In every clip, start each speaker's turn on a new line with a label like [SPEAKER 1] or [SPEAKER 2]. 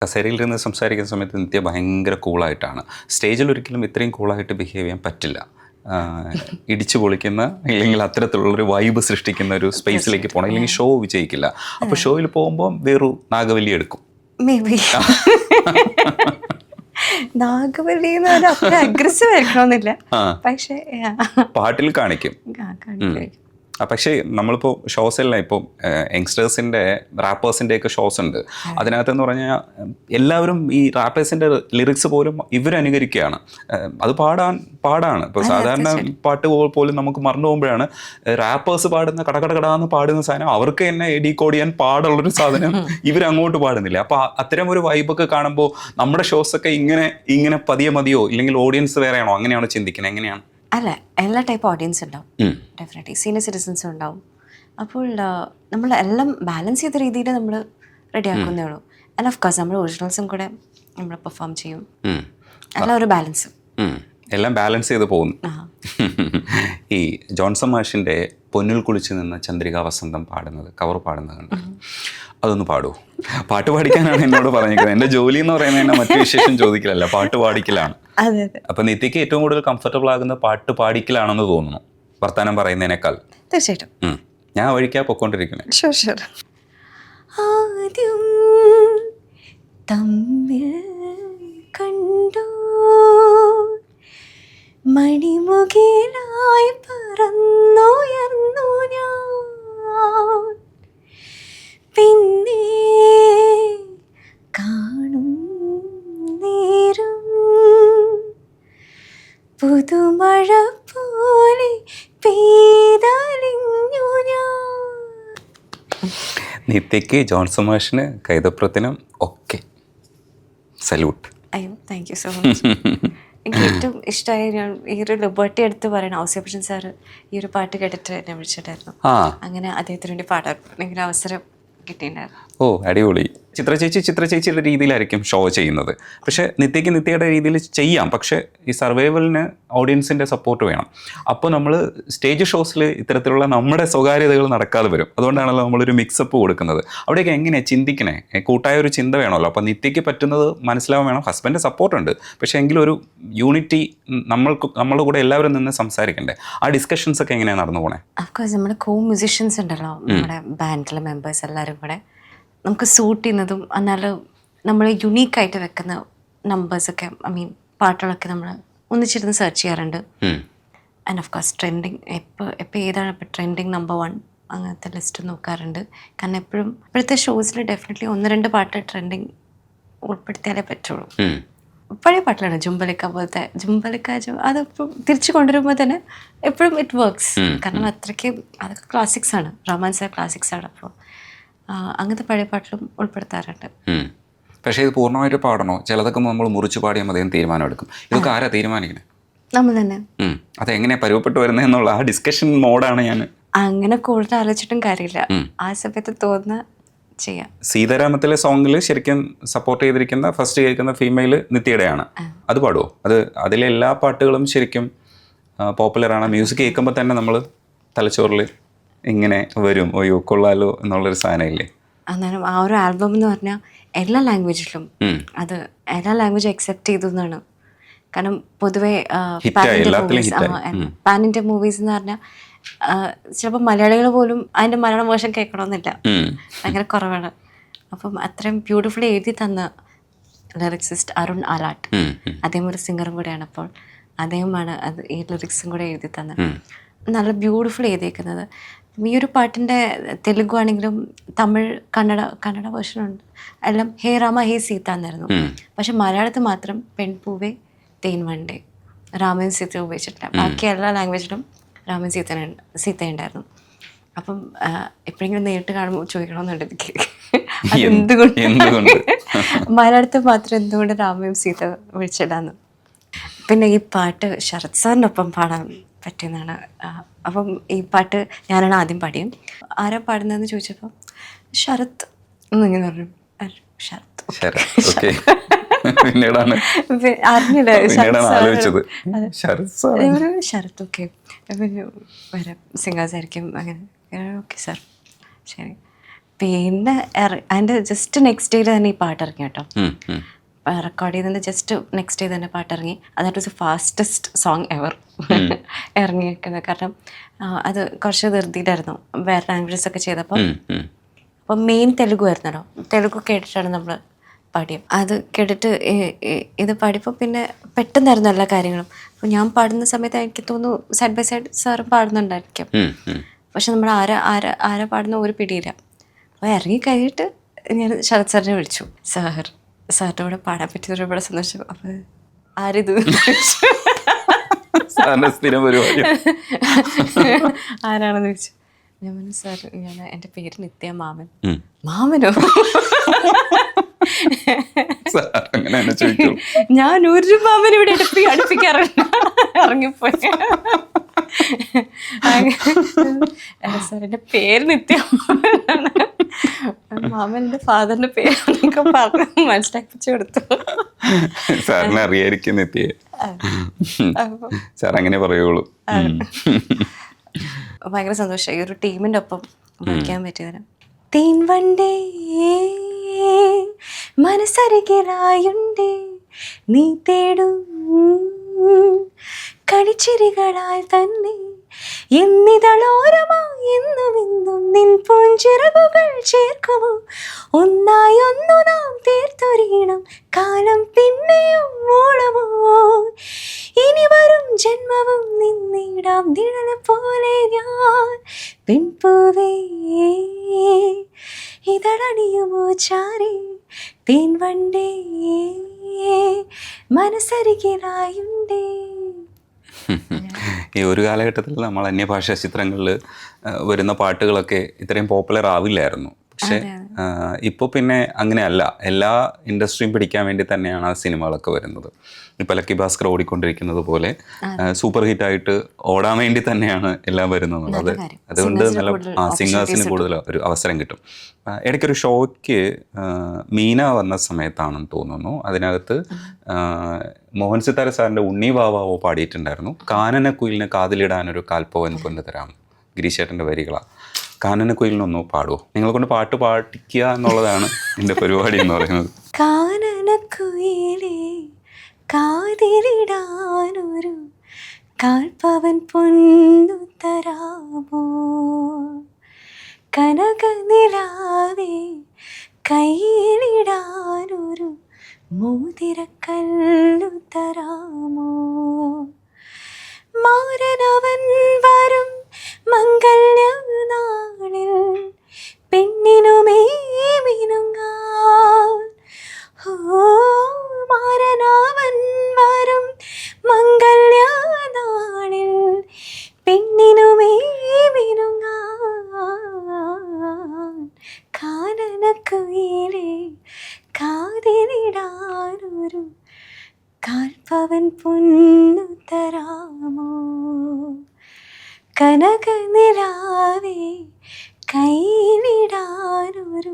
[SPEAKER 1] കസേരയിൽ സംസാരിക്കുന്ന സമയത്ത് നിത്യ ഭയങ്കര കൂളായിട്ടാണ്. സ്റ്റേജിൽ ഒരിക്കലും ഇത്രയും കൂളായിട്ട് ബിഹേവ് ചെയ്യാൻ പറ്റില്ല. ഇടിച്ചു പൊളിക്കുന്ന ഇല്ലെങ്കിൽ അത്തരത്തിലുള്ളൊരു വൈബ് സൃഷ്ടിക്കുന്ന ഒരു സ്പേസിലേക്ക് പോകണം, ഇല്ലെങ്കിൽ ഷോ വിജയിക്കില്ല. അപ്പോൾ ഷോയിൽ പോകുമ്പോൾ വേറൊരു നാഗവല്ലി എടുക്കും.
[SPEAKER 2] മേ ബി നാഗവല്ലി അത്ര അഗ്രസീവ് ആയിരിക്കണമെന്നില്ല, പക്ഷേ
[SPEAKER 1] പാട്ടിൽ കാണിക്കും. പക്ഷേ നമ്മളിപ്പോൾ ഷോസെല്ലാം ഇപ്പോൾ യങ്സ്റ്റേഴ്സിൻ്റെ റാപ്പേഴ്സിൻ്റെയൊക്കെ ഷോസ് ഉണ്ട്. അതിനകത്തെന്ന് പറഞ്ഞാൽ എല്ലാവരും ഈ റാപ്പേഴ്സിൻ്റെ ലിറിക്സ് പോലും ഇവരനുകരിക്കുകയാണ്. അത് പാടാണ്. ഇപ്പോൾ സാധാരണ പാട്ട് പോലും നമുക്ക് മറന്നു പോകുമ്പോഴാണ് റാപ്പേഴ്സ് പാടുന്ന കടകടകടാന്ന് പാടുന്ന സാധനം അവർക്ക് തന്നെ ഡീകോഡ് ചെയ്യാൻ പാടുള്ളൊരു സാധനം ഇവരങ്ങോട്ട് പാടുന്നില്ല. അപ്പോൾ അത്തരം ഒരു വൈബൊക്കെ കാണുമ്പോൾ നമ്മുടെ ഷോസൊക്കെ ഇങ്ങനെ പതിയെ മതിയോ, ഇല്ലെങ്കിൽ ഓഡിയൻസ് വേറെയാണോ, അങ്ങനെയാണോ ചിന്തിക്കുന്നത്? എങ്ങനെയാണ്?
[SPEAKER 2] അല്ല, എല്ലാ ടൈപ്പ് ഓഡിയൻസ് ഉണ്ടാവും, ഡെഫിനറ്റ്ലി സീനിയർ സിറ്റിസൺസും ഉണ്ടാവും. അപ്പോൾ നമ്മൾ എല്ലാം ബാലൻസ് ചെയ്ത രീതിയിൽ നമ്മൾ റെഡി ആക്കുന്നേ ഉള്ളൂ. ആൻഡ് ഓഫ് കോഴ്സ് നമ്മൾ ഒറിജിനൽസും കൂടെ നമ്മൾ പെർഫോം ചെയ്യും. എല്ലാം ഒരു ബാലൻസ്,
[SPEAKER 1] എല്ലാം ബാലൻസ് ചെയ്ത് പോകുന്നു. ഈ ജോൺസൺ മാഷിൻ്റെ പൊന്നിൽ കുളിച്ച് നിന്ന ചന്ദ്രിക വസന്തം കവർ പാടുന്നത് കണ്ട് അതൊന്ന് പാടുമോ? പാട്ട് പാടിക്കാനാണ് എന്നോട് പറഞ്ഞിരിക്കുന്നത്. എൻ്റെ ജോലി എന്ന് പറയുന്നത് തന്നെ മറ്റു വിശേഷം ചോദിക്കലല്ല, പാട്ട് പാടിക്കലാണ്. അപ്പം നിത്യക്ക് ഏറ്റവും കൂടുതൽ കംഫർട്ടബിൾ ആകുന്ന പാട്ട് പാടിക്കലാണെന്ന് തോന്നുന്നു, വർത്താനം പറയുന്നതിനേക്കാൾ.
[SPEAKER 2] തീർച്ചയായിട്ടും
[SPEAKER 1] ഞാൻ വഴിക്കാ പൊക്കോണ്ടിരിക്കുന്നത്.
[SPEAKER 2] ആദ്യം തമ്മിൽ കണ്ടു, മണിമുകിലായി പറന്നുയർന്നു ഞാൻ, പിന്നെ കാണും നേരം പുതുമഴ പോലെ പെയ്തലിഞ്ഞു ഞാൻ.
[SPEAKER 1] നിത്യക്ക്, ജോൺസൺ മാഷിന്, കൈതപ്രത്തിനും ഒക്കെ സല്യൂട്ട്.
[SPEAKER 2] അയ്യോ, താങ്ക് യു സോ മച്ച്. എനിക്ക് ഏറ്റവും ഇഷ്ടമായി, ഞാൻ ഈ ഒരു ലിബർട്ടി എടുത്ത് പറയണം, ഔസേപ്പച്ചൻ സാറ് ഈ ഒരു പാട്ട് കേട്ടിട്ട് എന്നെ വിളിച്ചിട്ടായിരുന്നു. അങ്ങനെ അദ്ദേഹത്തിന് വേണ്ടി പാടാൻ എനിക്ക് അവസരം കിട്ടിയിട്ടുണ്ടായിരുന്നു.
[SPEAKER 1] ഓ, അടിപൊളി. ചിത്ര ചേച്ചിയുടെ രീതിയിലായിരിക്കും ഷോ ചെയ്യുന്നത്. പക്ഷേ നിത്യയുടെ രീതിയിൽ ചെയ്യാം. പക്ഷേ ഈ സർവൈവലിന് ഓഡിയൻസിൻ്റെ സപ്പോർട്ട് വേണം. അപ്പോൾ നമ്മൾ സ്റ്റേജ് ഷോസിൽ ഇത്തരത്തിലുള്ള നമ്മുടെ സ്വകാര്യതകൾ നടക്കാതെ വരും. അതുകൊണ്ടാണല്ലോ നമ്മളൊരു മിക്സപ്പ് കൊടുക്കുന്നത്. അവിടെയൊക്കെ എങ്ങനെയാണ് ചിന്തിക്കണേ? കൂട്ടായ ഒരു ചിന്ത വേണമല്ലോ. അപ്പോൾ നിത്യയ്ക്ക് പറ്റുന്നത് മനസ്സിലാവാൻ വേണം. ഹസ്ബൻഡ് സപ്പോർട്ടുണ്ട്, പക്ഷേ എങ്കിലും ഒരു യൂണിറ്റി നമ്മളുടെ കൂടെ എല്ലാവരും നിന്ന് സംസാരിക്കണ്ടേ? ആ ഡിസ്കഷൻസ് ഒക്കെ എങ്ങനെയാണ് നടന്നു പോണേ?
[SPEAKER 2] അഫ്കോഴ്സ് നമ്മുടെ കോ മ്യൂസിഷ്യൻസ് ഉണ്ടല്ലോ, നമ്മുടെ ബാൻഡിലെ മെമ്പേഴ്സ് എല്ലാവരും കൂടെ നമുക്ക് സൂട്ട് ചെയ്യുന്നതും എന്നാൽ നമ്മൾ യുണീക്കായിട്ട് വെക്കുന്ന നമ്പേഴ്സൊക്കെ, പാട്ടുകളൊക്കെ നമ്മൾ ഒന്നിച്ചിരുന്ന് സെർച്ച് ചെയ്യാറുണ്ട്. ആൻഡ് ഓഫ് കോഴ്സ് ട്രെൻഡിങ് എപ്പോൾ ഏതാണ് ഇപ്പോൾ ട്രെൻഡിങ് നമ്പർ 1 അങ്ങനത്തെ ലിസ്റ്റ് നോക്കാറുണ്ട്. കാരണം എപ്പോഴും ഇപ്പോഴത്തെ ഷോസിൽ ഡെഫിനറ്റ്ലി 1-2 പാട്ട് ട്രെൻഡിങ് ഉൾപ്പെടുത്തിയാലേ പറ്റുള്ളൂ. പഴയ പാട്ടിലാണ് ജുംബലിക്ക പോലത്തെ അതിപ്പോൾ തിരിച്ചു കൊണ്ടുവരുമ്പോൾ തന്നെ എപ്പോഴും ഇറ്റ് വർക്ക്സ്. കാരണം അത്രയ്ക്ക് അതൊക്കെ ക്ലാസിക്സ് ആണ്, റൊമാൻസ് ക്ലാസിക്സ് ആണ്. അപ്പോൾ അങ്ങനത്തെ പഴയ പാട്ടിലും ഉൾപ്പെടുത്താറുണ്ട്.
[SPEAKER 1] പക്ഷേ ഇത് പൂർണ്ണമായിട്ട് പാടണോ? ചിലതൊക്കെ നമ്മൾ മുറിച്ച് പാടിയാൽ മതി തീരുമാനം എടുക്കും. ഇതൊക്കെ ആരാ തീരുമാനിക്കണേ?
[SPEAKER 2] നമ്മൾ തന്നെ.
[SPEAKER 1] അതെങ്ങനെയാ പരുവപ്പെട്ട് വരുന്നത് എന്നുള്ള ആ ഡിസ്കഷൻ മോഡാണ് ഞാൻ.
[SPEAKER 2] അങ്ങനെ കൂടുതൽ ആലോചിച്ചിട്ടും കാര്യമില്ല, ആ സമയത്ത് തോന്നുന്ന ചെയ്യാം.
[SPEAKER 1] സീതാരാമത്തിലെ സോങ്ങിൽ ശരിക്കും സപ്പോർട്ട് ചെയ്തിരിക്കുന്ന ഫസ്റ്റ് കേൾക്കുന്ന ഫീമെയിൽ നിത്യയുടെയാണ്. അത് പാടുമോ? അതിലെ എല്ലാ പാട്ടുകളും ശരിക്കും പോപ്പുലറാണ്. മ്യൂസിക് കേൾക്കുമ്പോൾ തന്നെ നമ്മൾ തലച്ചോറിൽ ഇങ്ങനെ വരും, ഓയോ കൊള്ളാലോ എന്നുള്ളൊരു സാധനമില്ലേ?
[SPEAKER 2] അന്നേരം ആ ഒരു ആൽബം എന്ന് പറഞ്ഞാൽ എല്ലാ ലാംഗ്വേജിലും അത് എല്ലാ ലാംഗ്വേജും അക്സെപ്റ്റ് ചെയ്തു എന്നാണ്. കാരണം പൊതുവെ പാൻ ഇന്ത്യ മൂവീസ് എന്ന് പറഞ്ഞാൽ ചിലപ്പോൾ മലയാളികൾ പോലും അതിൻ്റെ മലയാളം വേർഷൻ കേൾക്കണമെന്നില്ല, ഭയങ്കര കുറവാണ്. അപ്പം അത്രയും ബ്യൂട്ടിഫുള്ളി എഴുതി തന്ന ലിറിക്സിസ്റ്റ് അരുൺ ആലാട്ട്, അദ്ദേഹം ഒരു സിംഗറും കൂടെയാണ്. അപ്പോൾ അദ്ദേഹമാണ് അത് ഈ ലിറിക്സും കൂടെ എഴുതി തന്നത്, നല്ല ബ്യൂട്ടിഫുൾ എഴുതിയേക്കുന്നത്. ഈ ഒരു പാട്ടിൻ്റെ തെലുഗു ആണെങ്കിലും തമിഴ്, കന്നഡ വേർഷനുണ്ട്. എല്ലാം ഹേ രാമ ഹേ സീത എന്നായിരുന്നു. പക്ഷെ മലയാളത്തിൽ മാത്രം പെൺപൂവേ തേൻ വണ്ടേ രാമൻ സീത ഉപയോഗിച്ചിട്ടില്ല. ബാക്കി എല്ലാ ലാംഗ്വേജിലും രാമൻ സീത ഉണ്ടായിരുന്നു. അപ്പം എപ്പോഴെങ്കിലും നേരിട്ട് കാണുമ്പോൾ ചോദിക്കണമെന്നുണ്ട് എനിക്ക്, അതെന്തുകൊണ്ട് മലയാളത്തിൽ മാത്രം എന്തുകൊണ്ട് രാമയും സീത വിളിച്ചിടാന്ന്. പിന്നെ ഈ പാട്ട് ശരത് സാറിനൊപ്പം പാടാൻ പറ്റിയെന്നാണ്. അപ്പം ഈ പാട്ട് ഞാനാണ് ആദ്യം പാടിയും. ആരാ പാടുന്നതെന്ന് ചോദിച്ചപ്പോൾ ശരത് എന്നിങ്ങനെ പറഞ്ഞു. അറിഞ്ഞില്ല ശരത്. ഓക്കെ, വരാം സിംഗേഴ്സ് ആയിരിക്കും അങ്ങനെ. ഓക്കെ സാർ, ശരി. പിന്നെ അതിൻ്റെ ജസ്റ്റ് നെക്സ്റ്റ് ഡേയിൽ തന്നെ ഈ പാട്ട് ഇറങ്ങി കേട്ടോ.
[SPEAKER 1] ഉം, ഉം.
[SPEAKER 2] റെക്കോർഡ് ചെയ്തതിൻ്റെ ജസ്റ്റ് നെക്സ്റ്റ് ഡേ തന്നെ പാട്ടിറങ്ങി. അതായിട്ട് വാസ് ഫാസ്റ്റസ്റ്റ് സോങ് എവർ ഇറങ്ങിയിരിക്കുന്നത്. കാരണം അത് കുറച്ച് ധൃതിയിലായിരുന്നു വേറെ ലാംഗ്വേജസ് ഒക്കെ ചെയ്തപ്പോൾ. അപ്പം മെയിൻ തെലുഗു ആയിരുന്നല്ലോ. തെലുഗു കേട്ടിട്ടാണ് നമ്മൾ പാടിയത്. അത് കേട്ടിട്ട് ഇത് പാടിയപ്പോൾ പിന്നെ പെട്ടെന്നായിരുന്നു എല്ലാ കാര്യങ്ങളും. അപ്പോൾ ഞാൻ പാടുന്ന സമയത്ത് എനിക്ക് തോന്നുന്നു സൈഡ് ബൈ സൈഡ് സാറും പാടുന്നുണ്ടായിരിക്കും. പക്ഷെ നമ്മൾ ആരാ പാടുന്ന ഒരു പിടിയില്ല. അപ്പോൾ ഇറങ്ങി കഴിഞ്ഞിട്ട് ഞാൻ ശരത് സാറിനെ വിളിച്ചു. സാറിൻ്റെ കൂടെ പാടാൻ പറ്റിയത് ഒരുപാട് സന്തോഷം. അപ്പോൾ ആരിത്
[SPEAKER 1] സ്ഥിരം പരിപാടി
[SPEAKER 2] ആരാണെന്ന് ചോദിച്ചു. ഞാൻ പറഞ്ഞു സാർ എൻ്റെ പേര് നിത്യ മാമൻ. മാമനോ?
[SPEAKER 1] അങ്ങനെ ചോദിക്കും.
[SPEAKER 2] ഞാൻ ഒരു മാമൻ ഇവിടെ അടുപ്പിക്കാറില്ല. ഇറങ്ങിപ്പോയി. സാർ എൻ്റെ പേര് നിത്യ മാമൻ്റെ ഫാദറിന്റെ പേരൊക്കെ പറഞ്ഞ് മനസ്സിലാക്കിച്ചു കൊടുത്തു.
[SPEAKER 1] സാറിനെ അറിയായിരിക്കും നിത്യ. സാർ അങ്ങനെ പറയുള്ളൂ.
[SPEAKER 2] ഭയങ്കര സന്തോഷം ഈ ഒരു ടീമിൻ്റെ ഒപ്പം വയ്ക്കാൻ പറ്റിയതിന്. തേൻവണ്ടേ മനസ്സരികിലായുണ്ടേ നീ തേടും കളിച്ചിരികളാൽ തന്നെ എന്നിതളോരമായി എന്നുമെന്നും നിൻ പൂഞ്ചിറകുകൾ ചേർക്കുമോ ഒന്നായി ഒന്നു നാം തീർത്തൊരീണം കാലം പിന്നെയും ഓളമോ ഇനി വരും ജന്മവും നിന്നിടാം നിഴല പോലെ ഞാൻ പെൺപൂവേ ഇതളണിയുമോ ചാരി തേൻവണ്ടേ മനസ്സരികിലായുണ്ടേ.
[SPEAKER 1] ഈ ഒരു കാലഘട്ടത്തിൽ നമ്മൾ അന്യഭാഷാ ചിത്രങ്ങളിൽ വരുന്ന പാട്ടുകളൊക്കെ ഇത്രയും പോപ്പുലർ ആവില്ലായിരുന്നു. പക്ഷെ ഇപ്പോൾ പിന്നെ അങ്ങനെയല്ല. എല്ലാ ഇൻഡസ്ട്രിയും പിടിക്കാൻ വേണ്ടി തന്നെയാണ് ആ സിനിമകളൊക്കെ വരുന്നത്. ഇപ്പം ലക്കി ഭാസ്കർ ഓടിക്കൊണ്ടിരിക്കുന്നത് പോലെ സൂപ്പർ ഹിറ്റായിട്ട് ഓടാൻ വേണ്ടി തന്നെയാണ് എല്ലാം വരുന്നത്. അതുകൊണ്ട് നല്ല സിംഗേഴ്സിന് കൂടുതൽ ഒരു അവസരം കിട്ടും. ഇടയ്ക്കൊരു ഷോയ്ക്ക് മീന വന്ന സമയത്താണെന്ന് തോന്നുന്നു. അതിനകത്ത് മോഹൻ സിത്താര സാറിൻ്റെ ഉണ്ണി വാവാവോ പാടിയിട്ടുണ്ടായിരുന്നു. കാനനക്കുയിലിന് കാതിലിടാനൊരു കാൽപ്പവൻ പൊന്നു തരാം. ഗിരീശേട്ടൻ്റെ വരികളാണ്. കാനനക്കുയിലിനൊന്ന് പാടുമോ? നിങ്ങളെ കൊണ്ട് പാട്ട് പാടിക്കുക എന്നുള്ളതാണ് എൻ്റെ പരിപാടി എന്ന് പറയുന്നത്.
[SPEAKER 2] കാനനക്കുയിലേ കാതിലിടാനൊരു കാൽപ്പവൻ പൊന്നു തരാമോ കനകനിലാവേ കയ്യിലിടാനൊരു മോതിരക്കല്ലു തരാമോ മാരനവൻ വരും മംഗല്യനാളിൽ പെണ്ണിനുമേ മിനുങ്ങാൻ മാരനവൻ വരും മംഗല്യനാളിൽ പെണ്ണിനുമേ മിനുങ്ങാൻ കാനനക്കുയിലേ കാതിലിടാനൊരു കാൽപ്പവൻ പൊന്നു തരാമോ കനകനിലാവേ കയ്യിലിടാനൊരു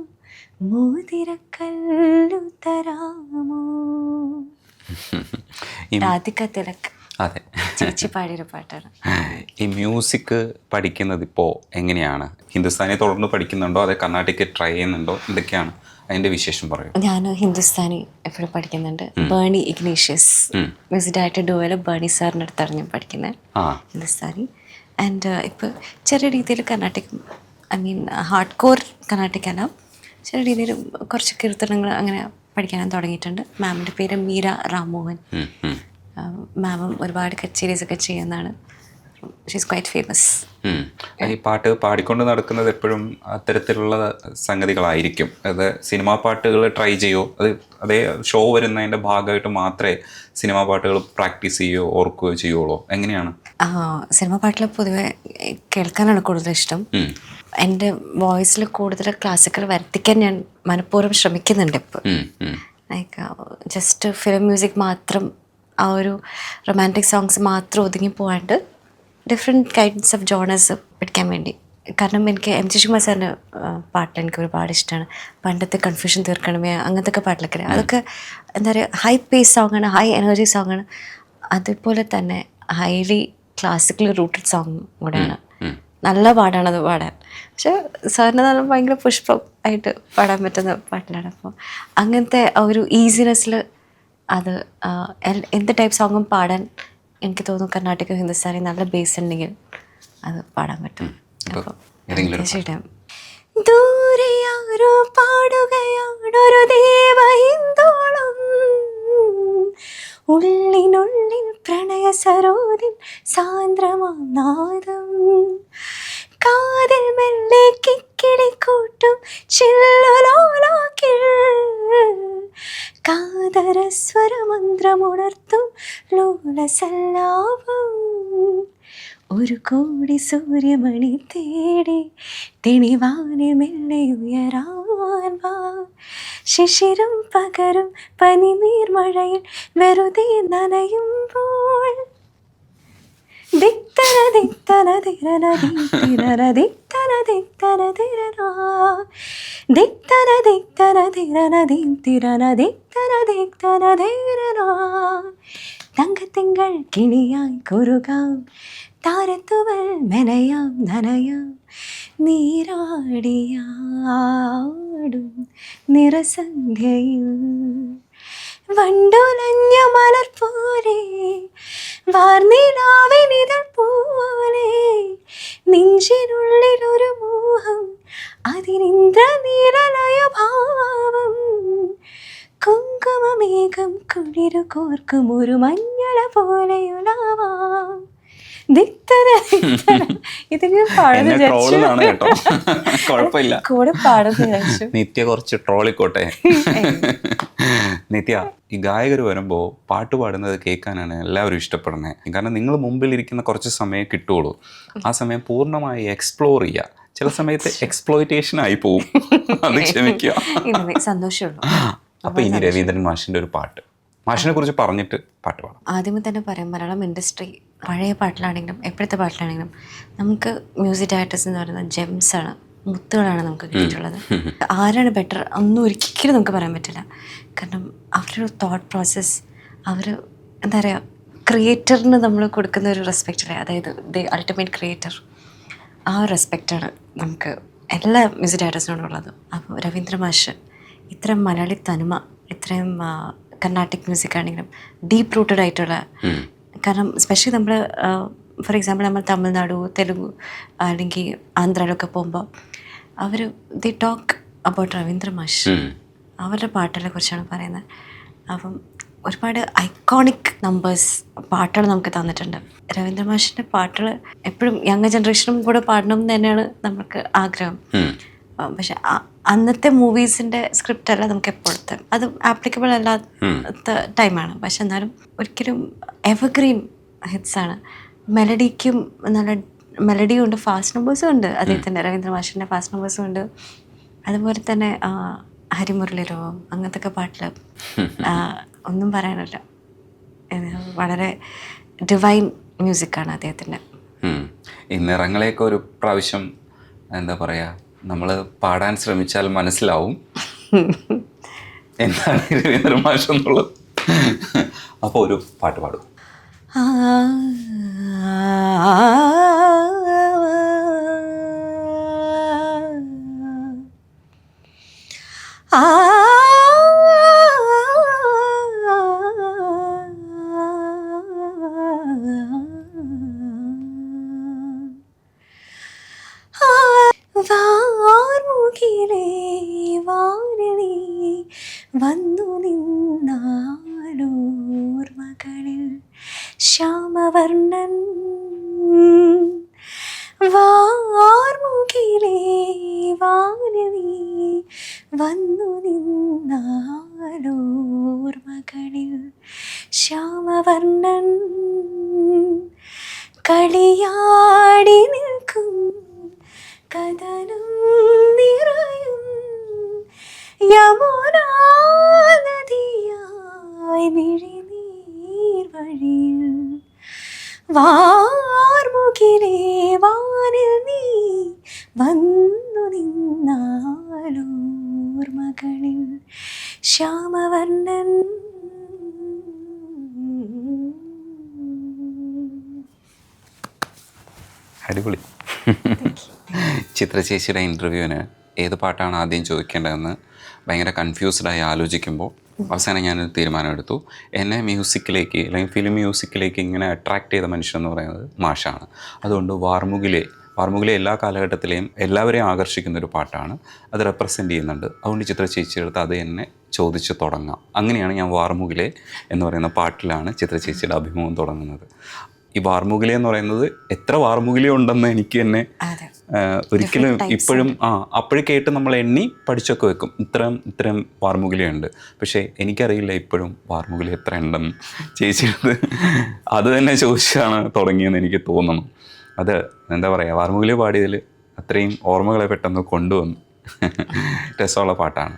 [SPEAKER 2] മോതിരക്കല്ലു തരാമോ. രാധിക തിലക്
[SPEAKER 1] അതെ
[SPEAKER 2] ചേച്ചി പാടിയൊരു പാട്ടാണ്.
[SPEAKER 1] ഈ മ്യൂസിക് പഠിക്കുന്നത് ഇപ്പോൾ എങ്ങനെയാണ്? ഹിന്ദുസ്ഥാനി തുടർന്ന് പഠിക്കുന്നുണ്ടോ അതോ കർണാട്ടിക് ട്രൈ ചെയ്യുന്നുണ്ടോ? എന്തൊക്കെയാണ് അതിൻ്റെ വിശേഷം പറയും?
[SPEAKER 2] ഞാൻ ഹിന്ദുസ്ഥാനി എപ്പോഴും പഠിക്കുന്നുണ്ട്. Berny Ignatius music director dual Berny സാറിൻ്റെ അടുത്താണ് ഞാൻ പഠിക്കുന്നത് ഹിന്ദുസ്ഥാനി. ആൻഡ് ഇപ്പോൾ ചെറിയ രീതിയിൽ Carnatic, I mean hardcore Carnatic അല്ല, ചെറിയ രീതിയിൽ കുറച്ച് കീർത്തനങ്ങൾ അങ്ങനെ പഠിക്കാനും തുടങ്ങിയിട്ടുണ്ട്. മാമിൻ്റെ പേര് മീര രാമോഹൻ. മാമും ഒരുപാട് കച്ചേരീസൊക്കെ ചെയ്യുന്നതാണ്. She's quite famous.
[SPEAKER 1] ഈ പാട്ട് പാടിക്കൊണ്ട് നടക്കുന്നത് എപ്പോഴും അത്തരത്തിലുള്ള സംഗതികളായിരിക്കും. അത് സിനിമാ പാട്ടുകൾ ട്രൈ ചെയ്യുമോ? അതേ ഷോ വരുന്നതിൻ്റെ ഭാഗമായിട്ട് മാത്രമേ സിനിമാ പാട്ടുകൾ പ്രാക്ടീസ് ചെയ്യുകയോ ഓർക്കുകയോ ചെയ്യുള്ളൂ? എങ്ങനെയാണ്?
[SPEAKER 2] സിനിമാ പാട്ടിൽ പൊതുവെ കേൾക്കാനാണ് കൂടുതൽ ഇഷ്ടം. എൻ്റെ വോയിസിൽ കൂടുതൽ ക്ലാസിക്കൽ വരുത്തിക്കാൻ ഞാൻ മനഃപൂർവ്വം ശ്രമിക്കുന്നുണ്ട് ഇപ്പോൾ. ലൈക്ക് ജസ്റ്റ് ഫിലിം മ്യൂസിക് മാത്രം, ആ ഒരു റൊമാൻറ്റിക് സോങ്സ് മാത്രം ഒതുങ്ങി പോകാണ്ട് ഡിഫറെൻറ്റ് കൈൻഡ്സ് ഓഫ് ജോണേഴ്സ് പഠിക്കാൻ വേണ്ടി. കാരണം എനിക്ക് എം ജി ശ്രീകുമാർ സാറിൻ്റെ പാട്ട് എനിക്ക് ഒരുപാട് ഇഷ്ടമാണ്. പണ്ടത്തെ കൺഫ്യൂഷൻ തീർക്കണമേ അങ്ങനത്തെ ഒക്കെ പാട്ടിലൊക്കെ അതൊക്കെ എന്താ പറയുക, ഹൈ പേസ് സോങ്ങാണ്, ഹൈ എനർജി സോങ്ങാണ്. അതുപോലെ തന്നെ ഹൈലി ക്ലാസിക്കലി റൂട്ടഡ് സോങ് കൂടെയാണ്. നല്ല പാടാണ് അത് പാടാൻ. പക്ഷെ സാറിന് നല്ല ഭയങ്കര പുഷ്പം ആയിട്ട് പാടാൻ പറ്റുന്ന പാട്ടിലാണ്. അപ്പോൾ അങ്ങനത്തെ ഒരു ഈസിനെസ്സിൽ അത് എന്ത് ടൈപ്പ് സോങ്ങും പാടാൻ എനിക്ക് തോന്നുന്നു കർണാടക ഹിന്ദുസ്ഥാനി നല്ല ബേസ് ഉണ്ടെങ്കിൽ അത് പാടാൻ പറ്റും. അപ്പോൾ തീർച്ചയായിട്ടും ദൂരെ ആരോ പാടുകയാണൊരു ദേവഹിന്ദോളം, ഉള്ളിനുള്ളിൽ പ്രണയ സരോദിൻ സാന്ദ്രമാം നാദം, കാതിൽ മെല്ലെ കിക്കിളിക്കൂട്ടും ചില്ലുലോലാക്കിൽ, കാതരസ്വരമന്ത്രമുണർത്തും ലോലസല്ലാപം, ഒരു കോടി സൂര്യമണി തേടി തെളിവാനിൽ മെല്ലെ ഉയരാൻ വാ, ശിശിരം പകരും പനിനീർമഴയിൽ വെറുതെ നനയുമ്പോൾ, ദിക്തന ദിക്തന തിരന ദിക്തന ദിക്തന ദിക്തന തിരനാ, ദിക്തന ദിക്തന തിരന ദിക്തിരന ദിക്തന ദിക്തന തിരനാ, തങ്കത്തിങ്കൾ കിണിയായി കുറുകാം, താരത്തുവൽ മെനയാം നനയാം, നീരാടിയാടും നിറസന്ധ്യയിൽ, വണ്ടുലഞ്ഞ മലർ പോലെ വാർനിലാവിനിതൾ പോലെ, നെഞ്ചിനുള്ളിലൊരു മോഹം അതിനിന്ദ്രനീലലയ ഭാവം, കുങ്കുമമേഘം കുളിരു കോർക്കും ഒരു മഞ്ഞള പോലെയുലാവാം, ദിക്തന ദിക്തന. ഇതെങ്കിലും പാടുന്ന
[SPEAKER 1] കേട്ടോ, കുഴപ്പമില്ല,
[SPEAKER 2] കൂടെ പാടുന്ന വിചാരിച്ചു.
[SPEAKER 1] നിത്യ കുറച്ച് ട്രോളിക്കോട്ടെ. നിത്യ, ഈ ഗായകർ വരുമ്പോൾ പാട്ട് പാടുന്നത് കേൾക്കാനാണ് എല്ലാവരും ഇഷ്ടപ്പെടുന്നത്. കാരണം നിങ്ങൾ മുമ്പിലിരിക്കുന്ന കുറച്ച് സമയം കിട്ടുള്ളൂ. ആ സമയം പൂർണ്ണമായി എക്സ്പ്ലോർ ചെയ്യുക. ചില സമയത്ത് എക്സ്പ്ലോയിറ്റേഷൻ ആയി പോവും, അത് ക്ഷമിക്കുക.
[SPEAKER 2] സന്തോഷമുള്ളൂ.
[SPEAKER 1] അപ്പൊ ഇനി രവീന്ദ്രൻ മാഷിന്റെ ഒരു പാട്ട്, മാഷിനെ കുറിച്ച് പറഞ്ഞിട്ട് പാട്ട് പാടാം.
[SPEAKER 2] ആദ്യമേ തന്നെ പറയാം, മലയാളം ഇൻഡസ്ട്രി പഴയ പാട്ടിലാണെങ്കിലും എപ്പോഴത്തെ പാട്ടിലാണെങ്കിലും നമുക്ക് മ്യൂസിക് ഡയറക്ടേഴ്സ് എന്ന് പറയുന്നത് ജെംസാണ്, മുത്തുകളാണ് നമുക്ക് കിട്ടിയിട്ടുള്ളത്. ആരാണ് ബെറ്റർ ഒന്നും ഒരിക്കലും നമുക്ക് പറയാൻ പറ്റില്ല. കാരണം അവരുടെ തോട്ട് പ്രോസസ്സ്, അവർ എന്താ പറയുക, ക്രിയേറ്ററിന് നമ്മൾ കൊടുക്കുന്ന ഒരു റെസ്പെക്റ്റല്ലേ, അതായത് ദി അൾട്ടിമേറ്റ് ക്രിയേറ്റർ, ആ ഒരു റെസ്പെക്റ്റാണ് നമുക്ക് എല്ലാ മ്യൂസിക് ഡയറക്ടേഴ്സിനോടും ഉള്ളത്. അപ്പോൾ രവീന്ദ്ര മാഷ് ഇത്രയും മലയാളി തനിമ, ഇത്രയും കർണാട്ടിക് മ്യൂസിക് ആണെങ്കിലും ഡീപ്പ് റൂട്ടഡ് ആയിട്ടുള്ള, കാരണം സ്പെഷ്യലി നമ്മൾ ഫോർ എക്സാമ്പിൾ നമ്മൾ തമിഴ്നാടു, തെലുഗു അല്ലെങ്കിൽ ആന്ധ്രയിലൊക്കെ പോകുമ്പോൾ അവർ ദി ടോക്ക് അബൌട്ട് രവീന്ദ്ര മാഷ്, അവരുടെ പാട്ടുകളെ കുറിച്ചാണ് പറയുന്നത്. അപ്പം ഒരുപാട് ഐക്കോണിക് നമ്പേഴ്സ് പാട്ടുകൾ നമുക്ക് തന്നിട്ടുണ്ട്. രവീന്ദ്ര മാഷിൻ്റെ പാട്ടുകൾ എപ്പോഴും യങ് ജനറേഷനും കൂടെ പാടണം എന്ന് തന്നെയാണ് നമുക്ക് ആഗ്രഹം. പക്ഷെ അന്നത്തെ മൂവീസിൻ്റെ സ്ക്രിപ്റ്റ് അല്ല നമുക്ക് എപ്പോഴത്തെ, അത് ആപ്ലിക്കബിൾ അല്ലാത്ത ടൈമാണ്. പക്ഷെ എന്നാലും ഒരിക്കലും എവർഗ്രീൻ ഹിറ്റ്സാണ്. മെലഡിക്കും നല്ല മെലഡിയും ഉണ്ട്, ഫാസ്റ്റ് നമ്പേഴ്സും ഉണ്ട് അദ്ദേഹത്തിൻ്റെ, രവീന്ദ്ര മാഷിൻ്റെ ഫാസ്റ്റ് നമ്പേഴ്സും ഉണ്ട്. അതുപോലെ തന്നെ ഹരിമുരളിരവം അങ്ങനത്തെ പാട്ടിൽ ഒന്നും പറയാനില്ല, വളരെ ഡിവൈൻ മ്യൂസിക്കാണ് അദ്ദേഹത്തിൻ്റെ.
[SPEAKER 1] ഈ നിറങ്ങളെയൊക്കെ ഒരു പ്രാവശ്യം എന്താ പറയുക, നമ്മൾ പാടാൻ ശ്രമിച്ചാൽ മനസ്സിലാവും എന്താണ് രവീന്ദ്ര മാഷ് എന്നുള്ളത്. അപ്പോൾ ഒരു പാട്ട് പാടും.
[SPEAKER 2] വാർമുകിലേ വാനണി വന്നു നിന്നാലോർമകളിൽ ശ്യാമവർണ്ണൻ, വാർമുകിലേ വാനണി വന്നു നിന്നാലോർമകളിൽ ശ്യാമവർണ്ണൻ, കളിയാടി നിൽക്കും കഥനം നിറയും യമുനാ നദിയായി മിഴിനീർ വഴിയിൽ, വാർമുകിലേ വാനിൽ നീ വന്നു നിന്നാലോർമകളിൽ ശ്യാമവർണ്ണൻ.
[SPEAKER 1] അടിപൊളി. ചിത്ര ചേച്ചിയുടെ ഇൻ്റർവ്യൂവിന് ഏത് പാട്ടാണ് ആദ്യം ചോദിക്കേണ്ടതെന്ന് ഭയങ്കര കൺഫ്യൂസ്ഡായി ആലോചിക്കുമ്പോൾ അവസാനം ഞാനൊരു തീരുമാനമെടുത്തു. എന്നെ മ്യൂസിക്കിലേക്ക് അല്ലെങ്കിൽ ഫിലിം മ്യൂസിക്കിലേക്ക് ഇങ്ങനെ അട്രാക്ട് ചെയ്ത മനുഷ്യൻ എന്ന് പറയുന്നത് മാഷാണ്. അതുകൊണ്ട് വാർമുകിലെ എല്ലാ കാലഘട്ടത്തിലെയും എല്ലാവരെയും ആകർഷിക്കുന്ന ഒരു പാട്ടാണ്. അത് റെപ്രസെൻ്റ് ചെയ്യുന്നുണ്ട്. അതുകൊണ്ട് ചിത്ര ചേച്ചിയെടുത്ത് അത് എന്നെ ചോദിച്ച് തുടങ്ങാം. അങ്ങനെയാണ് ഞാൻ വാർമുകിലെ എന്ന് പറയുന്ന പാട്ടിലാണ് ചിത്ര ചേച്ചിയുടെ അഭിമുഖം തുടങ്ങുന്നത്. ഈ വാർമുകിലെ എന്ന് പറയുന്നത് എത്ര വാർമുകിലെ ഉണ്ടെന്ന് എനിക്ക് തന്നെ ഒരിക്കലും ഇപ്പോഴും അപ്പോഴും കേട്ട് നമ്മൾ എണ്ണി പഠിച്ചൊക്കെ വെക്കും, ഇത്രയും വാർമുകിലയുണ്ട്. പക്ഷേ എനിക്കറിയില്ല ഇപ്പോഴും വാർമുകില എത്ര ഉണ്ടെന്ന്. ചേച്ചിയത് അത് തന്നെ ചോദിച്ചാണ് തുടങ്ങിയെന്ന് എനിക്ക് തോന്നുന്നു. അത് എന്താ പറയുക, വാർമുകില പാടിയതിൽ അത്രയും ഓർമ്മകളെ പെട്ടെന്ന് കൊണ്ടുവന്നു. രസമുള്ള പാട്ടാണ്.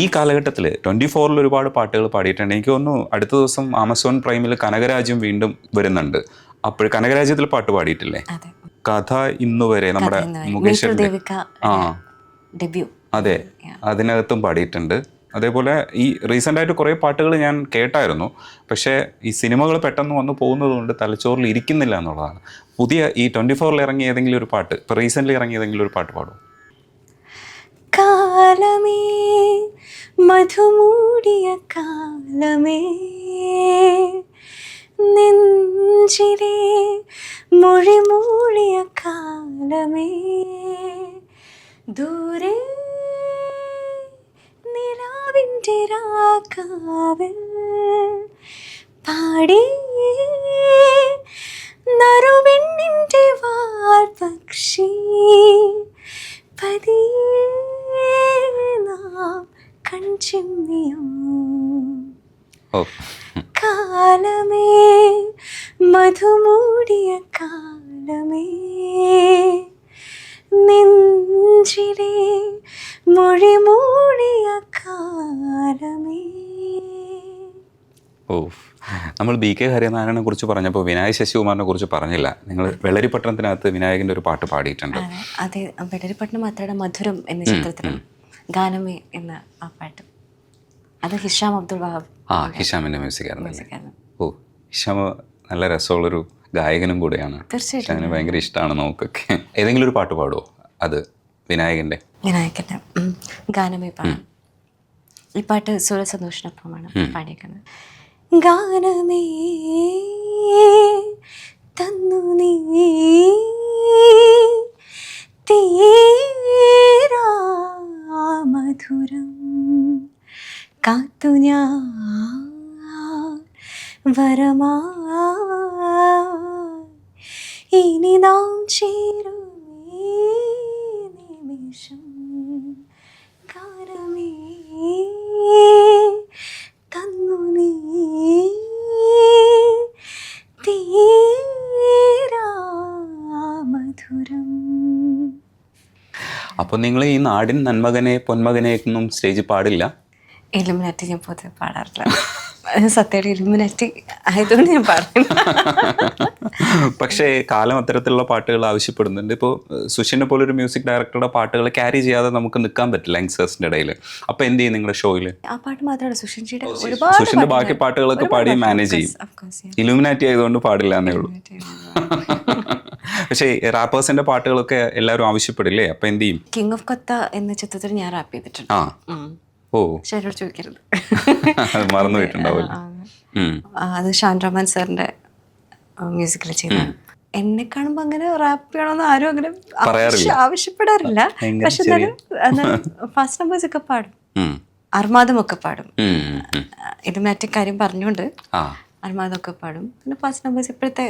[SPEAKER 1] ഈ കാലഘട്ടത്തിൽ 24 ഒരുപാട് പാട്ടുകൾ പാടിയിട്ടുണ്ട്. എനിക്ക് തോന്നുന്നു അടുത്ത ദിവസം ആമസോൺ പ്രൈമിൽ കനകരാജ്യം വീണ്ടും വരുന്നുണ്ട്. അപ്പോൾ കനകരാജ്യത്തിൽ പാട്ട് പാടിയിട്ടില്ലേ? കഥ ഇന്നുവരെ നമ്മുടെ മുകേഷ് അതെ, അതിനകത്തും പാടിയിട്ടുണ്ട്. അതേപോലെ ഈ റീസെൻ്റായിട്ട് കുറേ പാട്ടുകൾ ഞാൻ കേട്ടായിരുന്നു. പക്ഷേ ഈ സിനിമകൾ പെട്ടെന്ന് വന്നു പോകുന്നത് കൊണ്ട് തലച്ചോറിൽ ഇരിക്കുന്നില്ല എന്നുള്ളതാണ്. പുതിയ ഈ 24 ഇറങ്ങിയ ഏതെങ്കിലും ഒരു പാട്ട്, ഇപ്പോൾ റീസെൻ്റ്ലി ഇറങ്ങിയ ഏതെങ്കിലും ഒരു പാട്ട് പാടും.
[SPEAKER 2] കാലമേ മധുമൂടിയ കാലമേ നെഞ്ചിലെ മൊഴിമൂളിയ കാലമേ ദൂരെ നിലാവിൻ്റെ രാഗാവിൽ പാടി നറുവെണ്ണിൻ്റെ വാൽപക്ഷി പതിയെ നാം കൺചിമ്മിയോ കാലമേ മധുമൂടിയ കാലമേ നെഞ്ചിലെ മൊഴിമൂളിയ കാലമേ.
[SPEAKER 1] നമ്മൾ BK ഹരിനാരായണനെ കുറിച്ച് പറഞ്ഞപ്പോൾ വിനായക് ശശികുമാറിനെ കുറിച്ച് പറഞ്ഞില്ല. നിങ്ങൾ വെള്ളരിപ്പട്ടണത്തിനകത്ത് വിനായകൻ്റെ ഒരു പാട്ട് പാടിയിട്ടുണ്ട്.
[SPEAKER 2] അതെ, വെള്ളരിപ്പട്ടണം മാത്രയുടെ മധുരം എന്ന ചിത്രത്തിലാണ് ഗാനമേ എന്ന ആ പാട്ട്. അത് ഹിഷാം അബ്ദുൾ വഹാബ്
[SPEAKER 1] ഹിഷാമിൻ്റെ മ്യൂസിക്കായിരുന്നു. ഹിഷാം നല്ല രസമുള്ളൊരു ഗായകനും കൂടെയാണ്.
[SPEAKER 2] തീർച്ചയായിട്ടും
[SPEAKER 1] ഭയങ്കര ഇഷ്ടമാണ് നമുക്കൊക്കെ. ഏതെങ്കിലും ഒരു പാട്ട് പാടുമോ? അത് വിനായകൻ്റെ
[SPEAKER 2] ഗാനമേ പാടാം. ഈ പാട്ട് സൂര്യസന്തോഷിനൊപ്പമാണ് പാടിയിരിക്കുന്നത്. ഗാനമേ തന്നു നീ തീരാ മധുരം കാത്തു ഞാൻ വരമാ ഇനി നാം ചേരും നിമിഷം ഗാനമേ തന്നു നീ തീരാ മധുരം.
[SPEAKER 1] അപ്പോൾ നിങ്ങൾ ഈ നാടിൻ നന്മകനെ പൊന്മകനെ ഒന്നും സ്റ്റേജിൽ പാടില്ല?
[SPEAKER 2] ഇലുമിനാറ്റി ഞാൻ പൊതുവെ പാടാറില്ല. സത്യയുടെ ഇലുമിനാറ്റി ആയതുകൊണ്ട് ഞാൻ പാടുന്നു.
[SPEAKER 1] പക്ഷേ കാലം അത്തരത്തിലുള്ള പാട്ടുകൾ ആവശ്യപ്പെടുന്നുണ്ട്. ഇപ്പോൾ സുഷിനെ പോലൊരു മ്യൂസിക് ഡയറക്ടറുടെ പാട്ടുകൾ ക്യാരി ചെയ്യാതെ നമുക്ക് നിൽക്കാൻ പറ്റില്ല യങ്സ്റ്റേഴ്സിൻ്റെ ഇടയിൽ. അപ്പോൾ എന്ത് ചെയ്യും നിങ്ങളുടെ ഷോയിൽ?
[SPEAKER 2] ആ പാട്ട് മാത്രമല്ല, സുഷിൻ്റെ
[SPEAKER 1] ബാക്കി പാട്ടുകളൊക്കെ പാടി മാനേജ് ചെയ്യും. ഇലുമിനാറ്റി ആയതുകൊണ്ട് പാടില്ല എന്നേ ഉള്ളൂ. പക്ഷേ റാപ്പേഴ്സിന്റെ പാട്ടുകളൊക്കെ എല്ലാവരും ആവശ്യപ്പെടില്ലേ? അപ്പോൾ എന്ത് ചെയ്യും?
[SPEAKER 2] കിങ് ഓഫ് കൊത്ത എന്ന ചിത്രത്തിൽ ഞാൻ റാപ്പ് ചെയ്തിട്ടുണ്ട്. ശരിയോട് ചോദിക്കരുത്,
[SPEAKER 1] മറന്നു പോയിട്ടുണ്ടാവില്ല.
[SPEAKER 2] അത് ഷാൻ റഹ്മാൻ സാറിന്റെ മ്യൂസിക്കിൽ ചെയ്തതാണ്. എന്നെ കാണുമ്പോൾ അങ്ങനെ റാപ്പ് ചെയ്യണമെന്ന് ആരും അങ്ങനെ ആവശ്യപ്പെടാറില്ല. പക്ഷെ എന്നാലും ഫാസ്റ്റ് നമ്പേഴ്സ് ഒക്കെ പാടും, അർമാദമൊക്കെ പാടും. ഇലുമിനാറ്റി കാര്യം പറഞ്ഞുകൊണ്ട് അർമാദമൊക്കെ പാടും. പിന്നെ ഫാസ്റ്റ് നമ്പേഴ്സ് ഇപ്പോഴത്തെ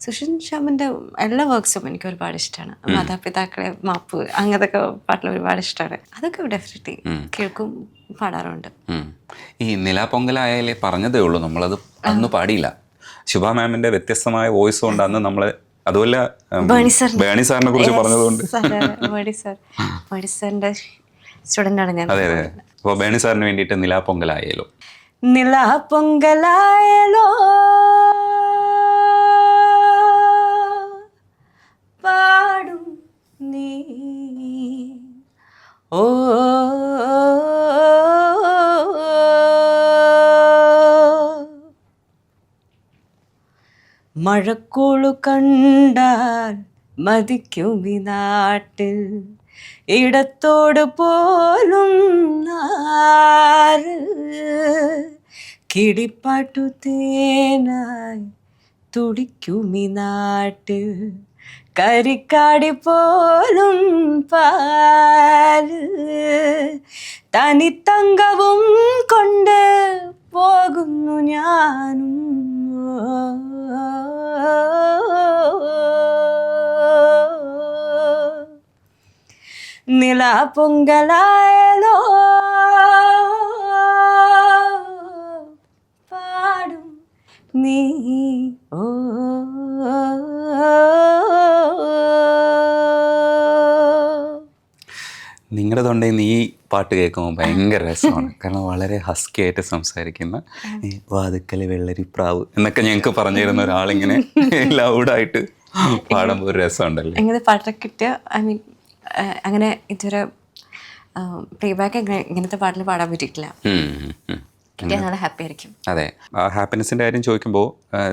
[SPEAKER 2] സുഷിൻ ശ്യാമിൻ്റെ എല്ലാ വർക്ക്സും എനിക്ക് ഒരുപാട് ഇഷ്ടമാണ്. മാതാപിതാക്കളെ മാപ്പ് അങ്ങനത്തെ പാട്ടിൽ ഒരുപാട് ഇഷ്ടമാണ്. അതൊക്കെ ഡെഫിനറ്റ്ലി കേൾക്കും, പാടാറുണ്ട്.
[SPEAKER 1] ഈ നിലാപ്പൊങ്കലായാലേ പറഞ്ഞതേ ഉള്ളൂ, നമ്മളത് അന്ന് പാടിയില്ല. ശുഭ മാമിന്റെ വ്യത്യസ്തമായ വോയിസ് കൊണ്ട് അന്ന് നമ്മള്, അതുപോലെ ബേണി സാറിനെ കുറിച്ച് പറഞ്ഞതുകൊണ്ട്
[SPEAKER 2] സാറിന്റെ സ്റ്റുഡൻ്റ് ആണ് ഞാൻ.
[SPEAKER 1] അതെ അതെ. അപ്പോൾ ബേണി സാറിന് വേണ്ടിയിട്ട് നിലാപ്പൊങ്കലായാലോ
[SPEAKER 2] നിലാപ്പൊങ്കലായാലോ പാടും നീ ഓ മഴക്കോളു കണ്ടാൽ മതിക്കും ഈ നാട്ടിൽ ഇടത്തോട് പോലും ആര് കിളിപ്പാട്ടു തേനായി തുടിക്കുമി നാട്ട് കരിക്കാടി പോലും പാല് തനിത്തങ്കവും കൊണ്ട് പോകുന്നു ഞാനും നില പൊങ്കലായലോ പാടും നീ ഓ
[SPEAKER 1] നിങ്ങളുടെ തൊണ്ടയിൽ നിന്ന് ഈ പാട്ട് കേൾക്കുമ്പോൾ ഭയങ്കര രസമാണ്. കാരണം വളരെ ഹസ്കി ആയിട്ട് സംസാരിക്കുന്ന ഈ വാതുക്കല് വെള്ളരിപ്രാവ് എന്നൊക്കെ ഞങ്ങൾക്ക് പറഞ്ഞു തരുന്ന ഒരാളിങ്ങനെ ലൗഡായിട്ട് പാടുമ്പോൾ ഒരു രസമുണ്ടല്ലോ.
[SPEAKER 2] ഇങ്ങനെ പാട്ടൊക്കെ കിട്ടിയ ഐ മീൻ അങ്ങനെ ഇതുവരെ പ്ലേ ബാക്ക് ഇങ്ങനത്തെ പാട്ടിൽ പാടാൻ പറ്റിയിട്ടില്ല. കിട്ടിയാൽ നല്ല ഹാപ്പി ആയിരിക്കും.
[SPEAKER 1] അതെ, ആ ഹാപ്പിനെസ്സിൻ്റെ കാര്യം ചോദിക്കുമ്പോൾ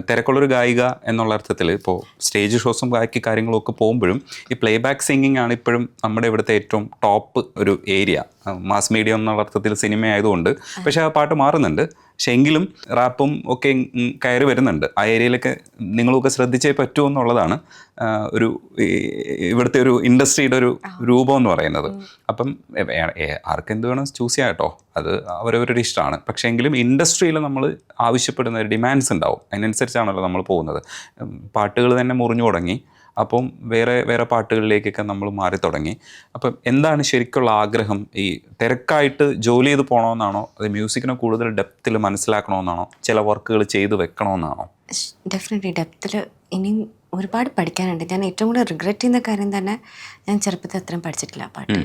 [SPEAKER 1] തിരക്കുള്ളൊരു ഗായിക എന്നുള്ള അർത്ഥത്തിൽ ഇപ്പോൾ സ്റ്റേജ് ഷോസും ബാക്കി കാര്യങ്ങളും ഒക്കെ പോകുമ്പോഴും ഈ പ്ലേ ബാക്ക് സിംഗിങ് ആണ് ഇപ്പോഴും നമ്മുടെ ഇവിടുത്തെ ഏറ്റവും ടോപ്പ് ഒരു ഏരിയ. മാസ് മീഡിയ എന്നുള്ള അർത്ഥത്തിൽ സിനിമ ആയതുകൊണ്ട്. പക്ഷേ ആ പാട്ട് മാറുന്നുണ്ട്. പക്ഷെ എങ്കിലും റാപ്പും ഒക്കെ കയറി വരുന്നുണ്ട്. ആ ഏരിയയിലൊക്കെ നിങ്ങളൊക്കെ ശ്രദ്ധിച്ചേ പറ്റൂ എന്നുള്ളതാണ് ഒരു ഇവിടുത്തെ ഒരു ഇൻഡസ്ട്രിയുടെ ഒരു രൂപം എന്ന് പറയുന്നത്. അപ്പം ആർക്കെന്ത് വേണം ചൂസ് ചെയ്യാം കേട്ടോ, അത് അവരവരുടെ ഇഷ്ടമാണ്. പക്ഷേ എങ്കിലും ഇൻഡസ്ട്രിയിൽ നമ്മൾ ആവശ്യപ്പെടുന്ന ഡിമാൻഡ്സ് ഉണ്ടാവും. അതിനനുസരിച്ചാണല്ലോ നമ്മൾ പോകുന്നത്. പാട്ടുകൾ തന്നെ മുറിഞ്ഞു തുടങ്ങി. അപ്പം വേറെ വേറെ പാട്ടുകളിലേക്കൊക്കെ നമ്മൾ മാറി തുടങ്ങി. അപ്പം എന്താണ് ശരിക്കുള്ള ആഗ്രഹം? ഈ തിരക്കായിട്ട് ജോലി ചെയ്ത് പോകണമെന്നാണോ, അത് മ്യൂസിക്കിനെ കൂടുതൽ ഡെപ്തിൽ മനസ്സിലാക്കണമെന്നാണോ, ചില വർക്കുകൾ ചെയ്ത് വെക്കണമെന്നാണോ?
[SPEAKER 2] ഡെഫിനറ്റ്ലി ഡെപ്തിൽ ഇനിയും ഒരുപാട് പഠിക്കാനുണ്ട്. ഞാൻ ഏറ്റവും കൂടുതൽ റിഗ്രറ്റ് ചെയ്യുന്ന കാര്യം തന്നെ ഞാൻ ചെറുപ്പത്തിൽ അത്രയും പഠിച്ചിട്ടില്ല പാട്ട്.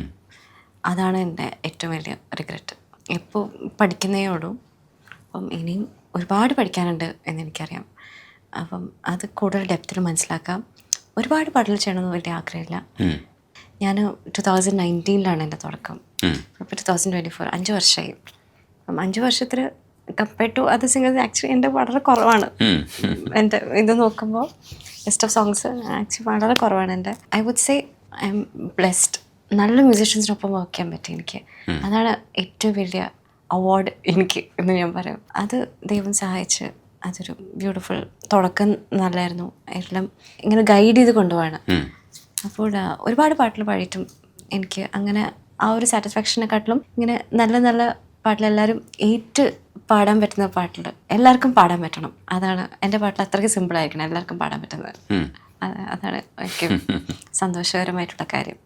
[SPEAKER 2] അതാണ് എൻ്റെ ഏറ്റവും വലിയ റിഗ്രറ്റ്. എപ്പോൾ പഠിക്കുന്നേ ഉള്ളൂ. അപ്പം ഇനിയും ഒരുപാട് പഠിക്കാനുണ്ട് എന്നെനിക്കറിയാം. അപ്പം അത് കൂടുതൽ ഡെപ്തിൽ മനസ്സിലാക്കാം. ഒരുപാട് പാട്ടുകൾ ചെയ്യണമെന്ന് വലിയ ആഗ്രഹമില്ല. ഞാൻ 2019 എൻ്റെ തുടക്കം. ഇപ്പോൾ 2024 5 വർഷമായി. അപ്പം 5 വർഷത്തിൽ compared to other singers actually എൻ്റെ വളരെ കുറവാണ്. എൻ്റെ ഇത് നോക്കുമ്പോൾ ലിസ്റ്റ് ഓഫ് സോങ്സ് ആക്ച്വലി വളരെ കുറവാണ് എൻ്റെ. I would say I am blessed. നല്ല മ്യൂസിഷ്യൻസിനൊപ്പം വർക്ക് ചെയ്യാൻ പറ്റി എനിക്ക്. അതാണ് ഏറ്റവും വലിയ അവാർഡ് എനിക്ക് എന്ന് ഞാൻ പറയും. അത് ദൈവം സഹായിച്ച് അതൊരു ബ്യൂട്ടിഫുൾ തുടക്കം നല്ലായിരുന്നു. എല്ലാം ഇങ്ങനെ ഗൈഡ് ചെയ്ത് കൊണ്ടുപോവാണ്. അപ്പോൾ ഒരുപാട് പാട്ടിൽ പാടിയിട്ടും എനിക്ക് അങ്ങനെ ആ ഒരു സാറ്റിസ്ഫാക്ഷനെക്കാട്ടിലും ഇങ്ങനെ നല്ല നല്ല പാട്ടിലെല്ലാവരും ഏറ്റ് പാടാൻ പറ്റുന്ന പാട്ടിൽ എല്ലാവർക്കും പാടാൻ പറ്റണം. അതാണ് എൻ്റെ പാട്ടിൽ അത്രയ്ക്ക് സിമ്പിളായിരിക്കണം എല്ലാവർക്കും പാടാൻ പറ്റുന്നത്. അതാണ് എനിക്ക് സന്തോഷകരമായിട്ടുള്ള കാര്യം.